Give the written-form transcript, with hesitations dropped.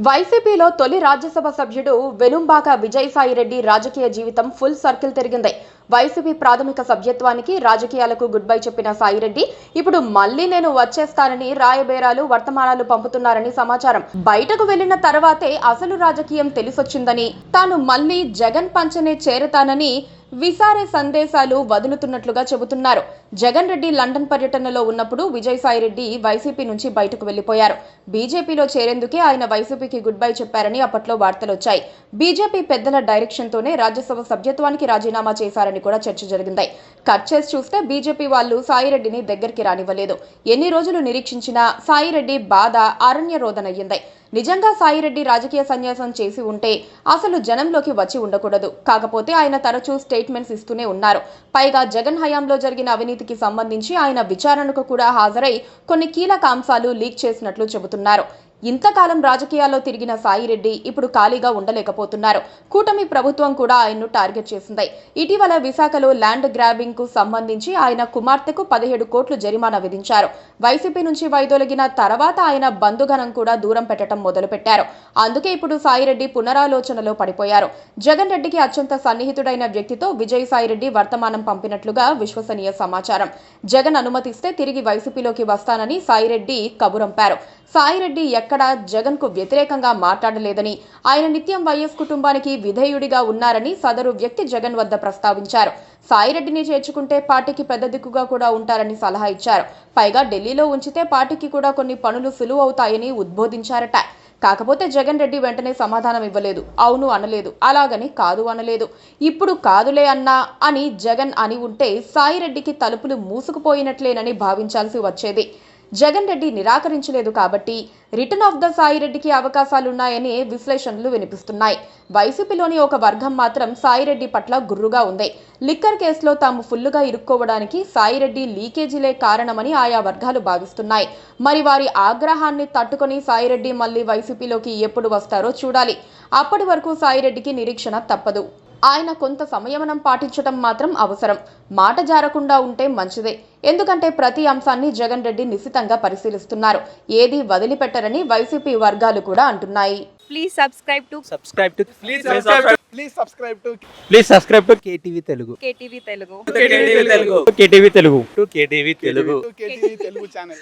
వైసీపీలో తొలి రాజ్యసభ సభ్యుడు వెనుంబాక విజయసాయిరెడ్డి రాజకీయ జీవితం ఫుల్ సర్కిల్ తిరిగింది. వైసీపీ ప్రాథమిక సభ్యత్వానికి రాజకీయాలకు గుడ్ బై చెప్పిన సాయిరెడ్డి ఇప్పుడు మళ్లీ నేను వచ్చేస్తానని రాయబేరాలు వర్తమానాలు పంపుతున్నారని సమాచారం. బయటకు వెళ్లిన తర్వాతే అసలు రాజకీయం తెలిసొచ్చిందని, తాను మళ్లీ జగన్ పంచనే చేరతానని విసారే సందేశాలు వదులుతున్నట్లుగా చెబుతున్నారు. జగన్ రెడ్డి లండన్ పర్యటనలో ఉన్నప్పుడు విజయసాయిరెడ్డి వైసీపీ నుంచి బయటకు వెళ్లిపోయారు. బీజేపీలో చేరేందుకే ఆయన వైసీపీకి గుడ్ బై చెప్పారని అప్పట్లో వార్తలొచ్చాయి. బీజేపీ పెద్దల డైరెక్షన్ తోనే రాజ్యసభ సభ్యత్వానికి రాజీనామా చేశారని కూడా చర్చ జరిగింది. కట్ చేసి చూస్తే బీజేపీ వాళ్ళు సాయిరెడ్డిని దగ్గరికి రానివ్వలేదు. ఎన్ని రోజులు నిరీక్షించినా సాయిరెడ్డి బాధ అరణ్య రోదనయ్యింది. నిజంగా సాయిరెడ్డి రాజకీయ సన్యాసం చేసి ఉంటే అసలు జనంలోకి వచ్చి ఉండకూడదు. కాకపోతే ఆయన తరచూ స్టేట్మెంట్స్ ఇస్తూనే ఉన్నారు. పైగా జగన్ హయాంలో జరిగిన అవినీతికి సంబంధించి ఆయన విచారణకు కూడా హాజరై కొన్ని కీలక అంశాలు లీక్ చేసినట్లు చెబుతున్నారు. ఇంతకాలం రాజకీయాల్లో తిరిగిన సాయిరెడ్డి ఇప్పుడు ఖాళీగా ఉండలేకపోతున్నారు. కూటమి ప్రభుత్వం కూడా ఆయన్ను టార్గెట్ చేసింది. ఇటీవల విశాఖలో ల్యాండ్ గ్రాబింగ్ కు సంబంధించి ఆయన కుమార్తెకు 17 కోట్లు జరిమానా విధించారు. వైసీపీ నుంచి వైదొలిగిన తర్వాత ఆయన బంధుగణం కూడా దూరం పెట్టడం మొదలుపెట్టారు. అందుకే ఇప్పుడు సాయిరెడ్డి పునరాలోచనలో పడిపోయారు. జగన్ రెడ్డికి అత్యంత సన్నిహితుడైన వ్యక్తితో విజయసాయిరెడ్డి వర్తమానం పంపినట్లుగా విశ్వసనీయ సమాచారం. జగన్ అనుమతిస్తే తిరిగి వైసీపీలోకి వస్తానని సాయిరెడ్డి కబురంపారు. సాయిరెడ్డి ఎక్కడా జగన్ కు వ్యతిరేకంగా మాట్లాడలేదని, ఆయన నిత్యం వైఎస్ కుటుంబానికి విధేయుడిగా ఉన్నారని సదరు వ్యక్తి జగన్ వద్ద ప్రస్తావించారు. సాయిరెడ్డిని చేర్చుకుంటే పార్టీకి పెద్ద దిక్కుగా కూడా ఉంటారని సలహా ఇచ్చారు. పైగా ఢిల్లీలో ఉంచితే పార్టీకి కూడా కొన్ని పనులు సులువవుతాయని ఉద్బోధించారట. కాకపోతే జగన్ రెడ్డి వెంటనే సమాధానం ఇవ్వలేదు. అవును అనలేదు, అలాగని కాదు అనలేదు. ఇప్పుడు కాదులే అన్నా అని జగన్ అని ఉంటే సాయిరెడ్డికి తలుపులు మూసుకుపోయినట్లేనని భావించాల్సి వచ్చేది. జగన్ రెడ్డి నిరాకరించలేదు కాబట్టి రిటర్న్ ఆఫ్ ద సాయిరెడ్డికి అవకాశాలున్నాయని విశ్లేషణలు వినిపిస్తున్నాయి. వైసీపీలోని ఒక వర్గం మాత్రం సాయిరెడ్డి పట్ల గుర్రుగా ఉంది. లిక్కర్ కేసులో తాము ఫుల్లుగా ఇరుక్కోవడానికి సాయిరెడ్డి లీకేజీలే కారణమని ఆయా వర్గాలు భావిస్తున్నాయి. మరి వారి ఆగ్రహాన్ని తట్టుకొని సాయిరెడ్డి మళ్లీ వైసీపీలోకి ఎప్పుడు వస్తారో చూడాలి. అప్పటి వరకు సాయిరెడ్డికి నిరీక్షణ తప్పదు. ఆయన కొంత సంయమనం పాటించడం మాత్రం అవసరం. మాట జారకుండా ఉంటే మంచిదే. ఎందుకంటే ప్రతి అంశాన్ని జగన్ రెడ్డి నిశితంగా పరిశీలిస్తున్నారు. ఏది వదిలిపెట్టరని వైసీపీ వర్గాలు కూడా అంటున్నాయి. Please subscribe to KTV Telugu. KTV Telugu. KTV Telugu channel.